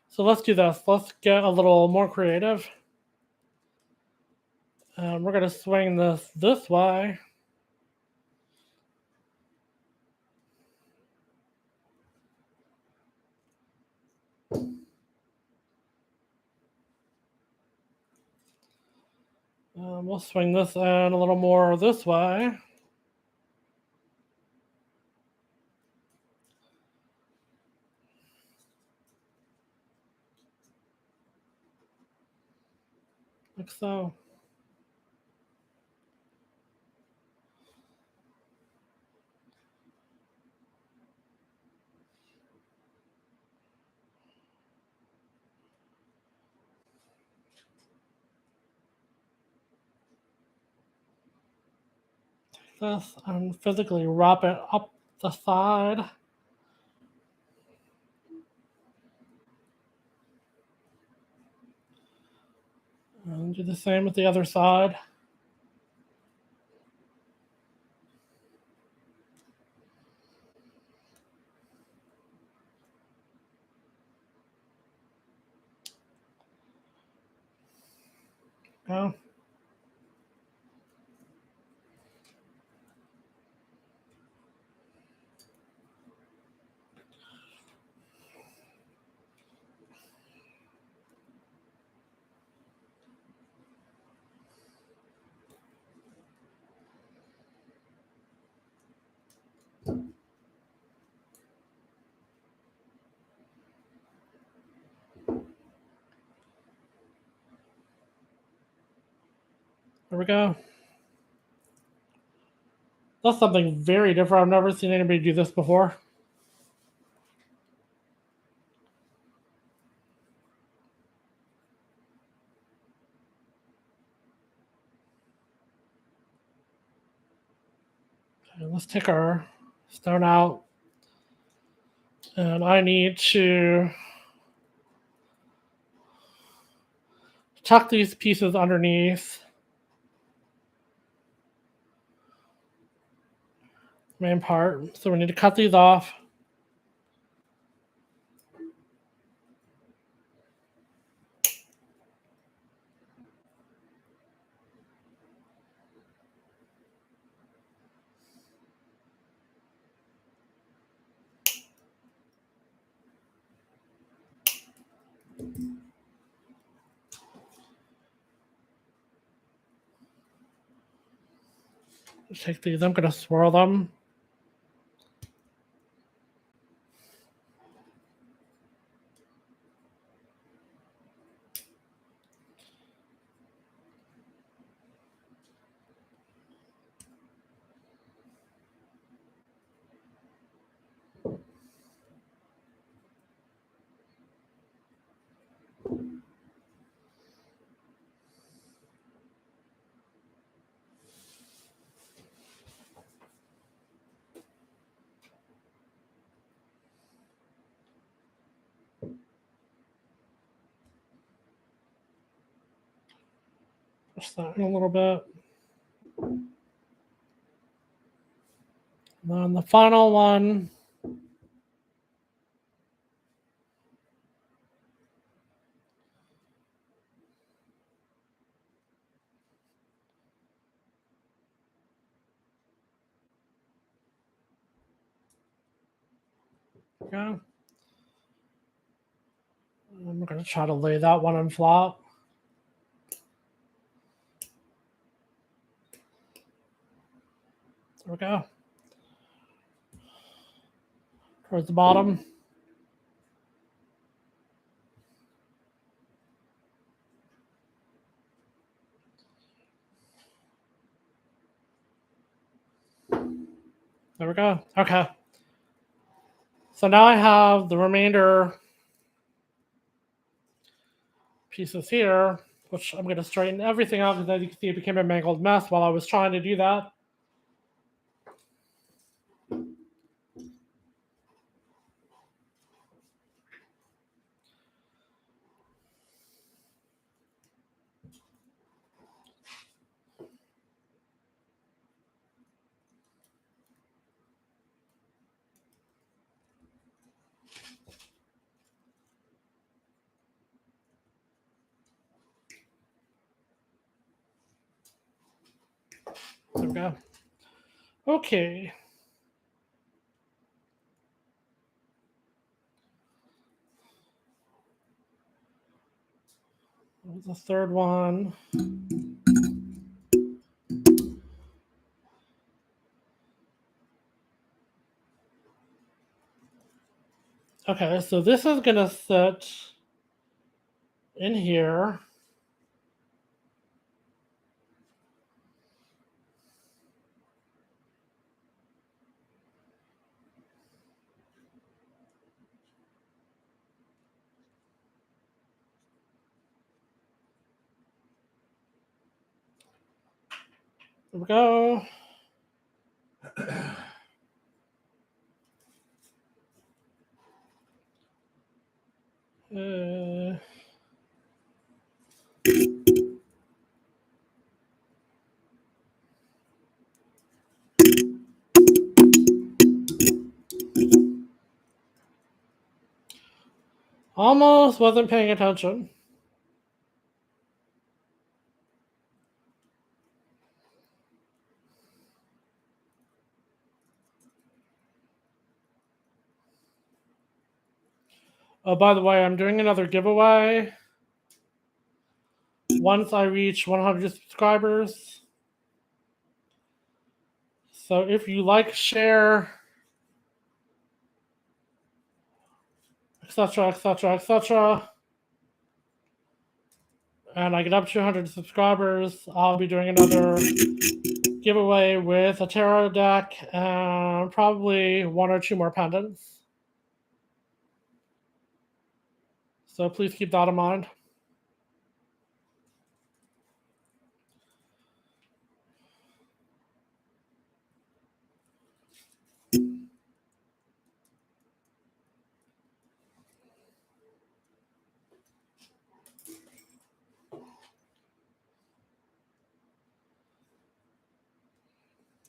Speaker 1: So let's do this. Let's get a little more creative. And we're going to swing this way. We'll swing this in a little more this way. Like so. Take this and physically wrap it up the side. And do the same with the other side. Go. There we go. That's something very different. I've never seen anybody do this before. And let's take our stone out. And I need to tuck these pieces underneath the main part. So we need to cut these off. Just take these, I'm going to swirl them. Push that in a little bit. And then the final one. Okay. I'm going to try to lay that one in flat. There we go. Towards the bottom. There we go. Okay. So now I have the remainder pieces here, which I'm going to straighten everything out because as you can see, it became a mangled mess while I was trying to do that. There we go. Okay. The third one. Okay, so this is going to sit in here. There we go. Almost wasn't paying attention. Oh, by the way, I'm doing another giveaway once I reach 100 subscribers. So if you like, share, etc., etc., etc., and I get up to 100 subscribers, I'll be doing another giveaway with a tarot deck and probably one or two more pendants. So please keep that in mind.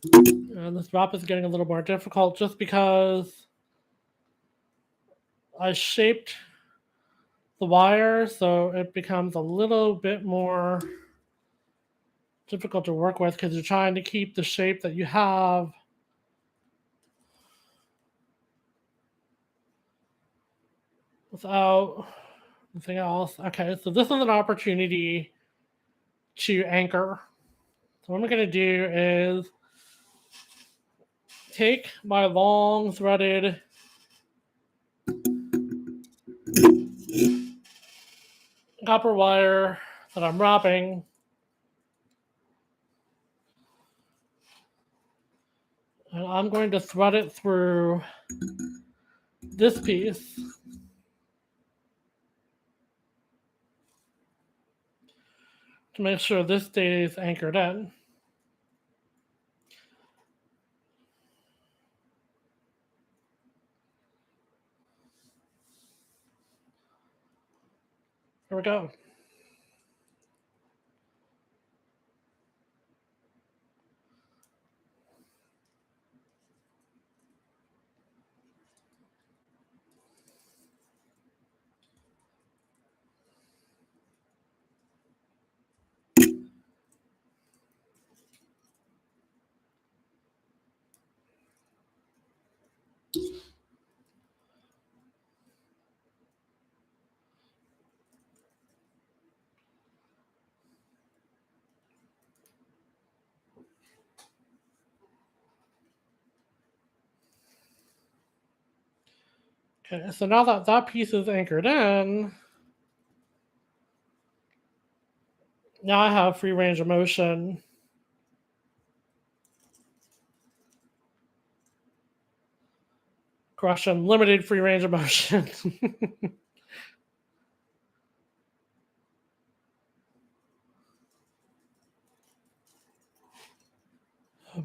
Speaker 1: And this wrap is getting a little more difficult just because I shaped the wire so it becomes a little bit more difficult to work with because you're trying to keep the shape that you have without anything else. Okay, so this is an opportunity to anchor. So what I'm going to do is take my long threaded copper wire that I'm wrapping, and I'm going to thread it through this piece to make sure this stays anchored in. There we go. Okay, so now that that piece is anchored in, now I have free range of motion. Question, limited free range of motion.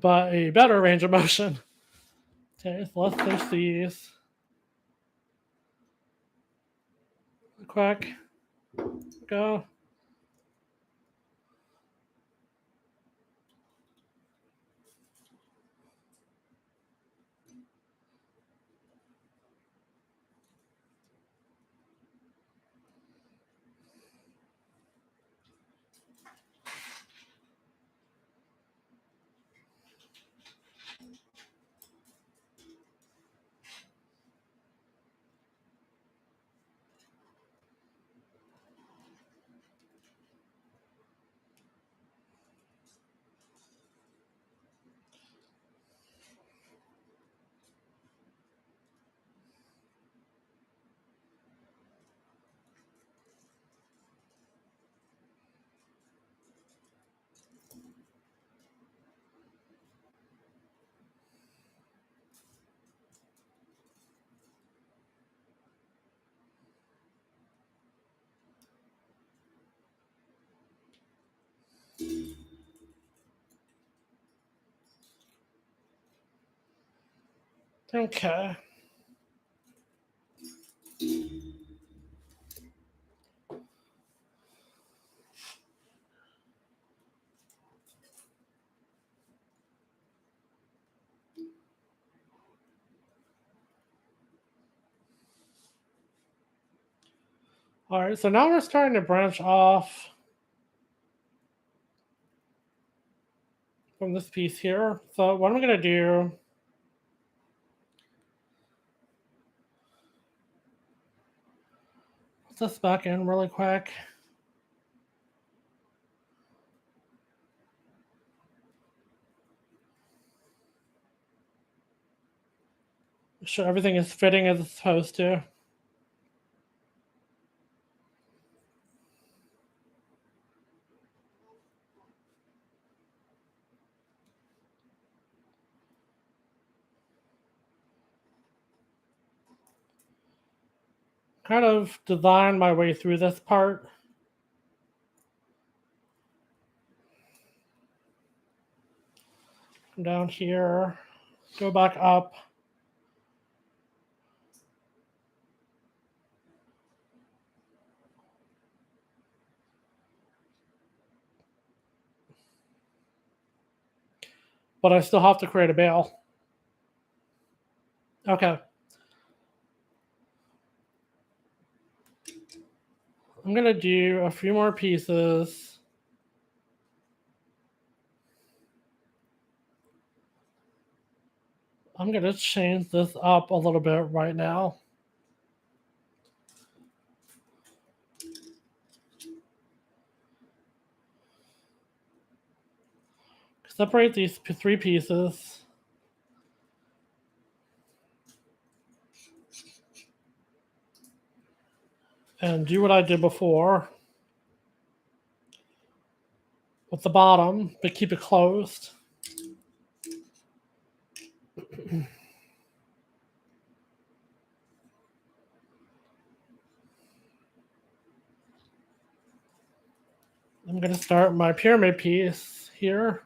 Speaker 1: But a better range of motion. Okay, so let's finish these. Quick. Go. Okay. All right, so now we're starting to branch off from this piece here. So what I'm going to do, put this back in really quick. Make sure everything is fitting as it's supposed to. Kind of design my way through this part. Come down here, go back up. but I still have to create a bale. Okay. I'm going to do a few more pieces. I'm going to change this up a little bit right now. Separate these three pieces. And do what I did before with the bottom, but keep it closed. I'm going to start my pyramid piece here.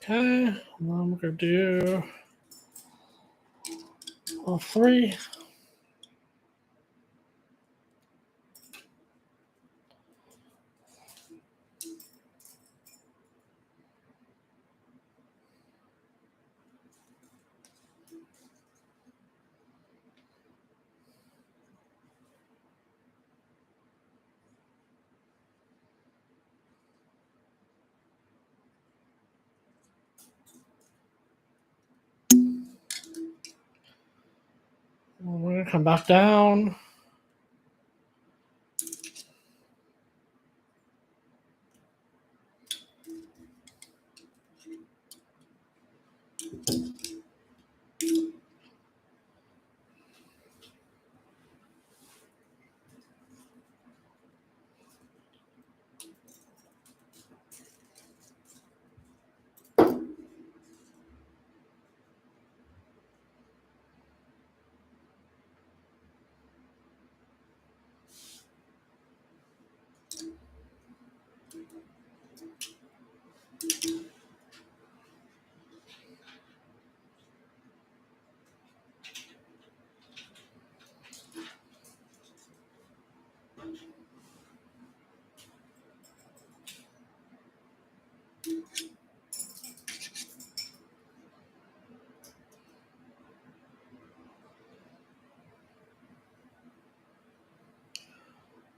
Speaker 1: Okay, and I'm going to do all three. We're going to come back down.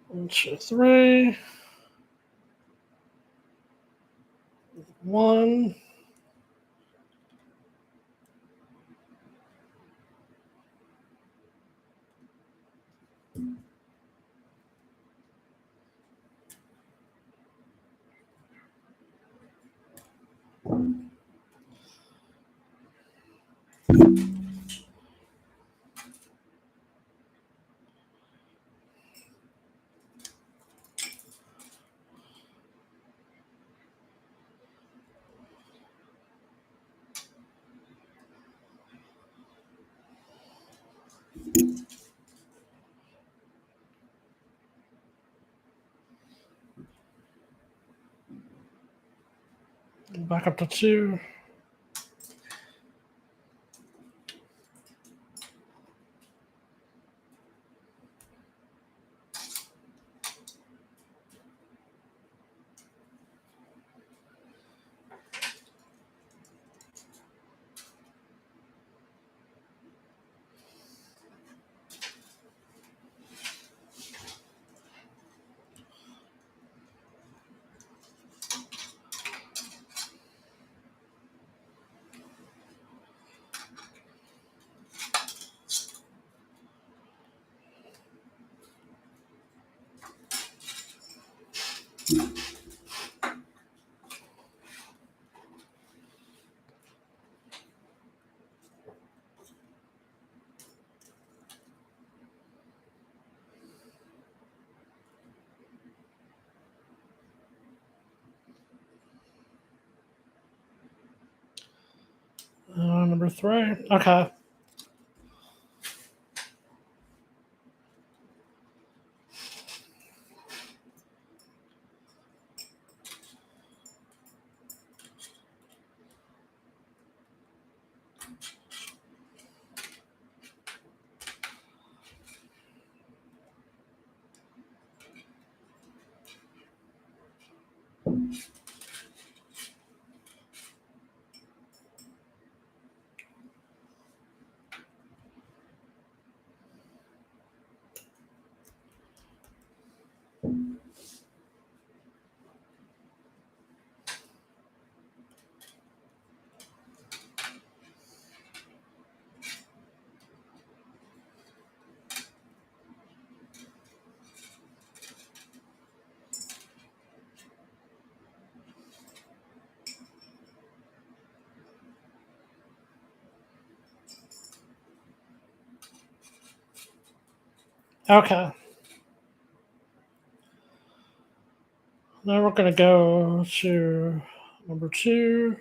Speaker 1: One, two, three. One. Back up to two. Number three. Okay. Okay. Now we're going to go to number 2.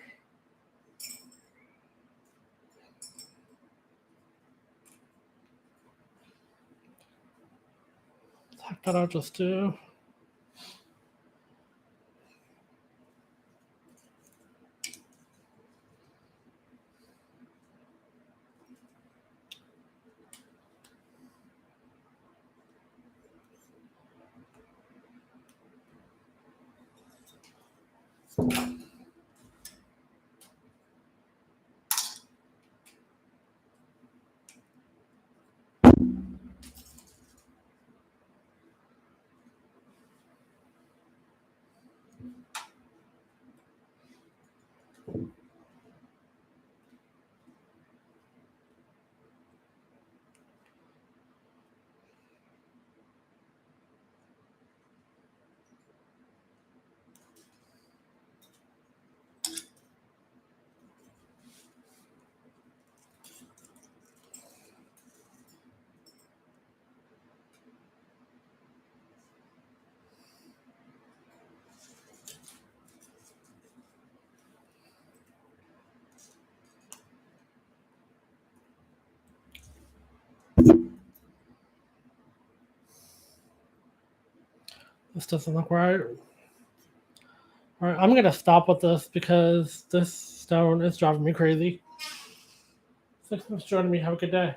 Speaker 1: What did I just do? This doesn't look right. All right, I'm going to stop with this because this stone is driving me crazy. Thanks for joining me. Have a good day.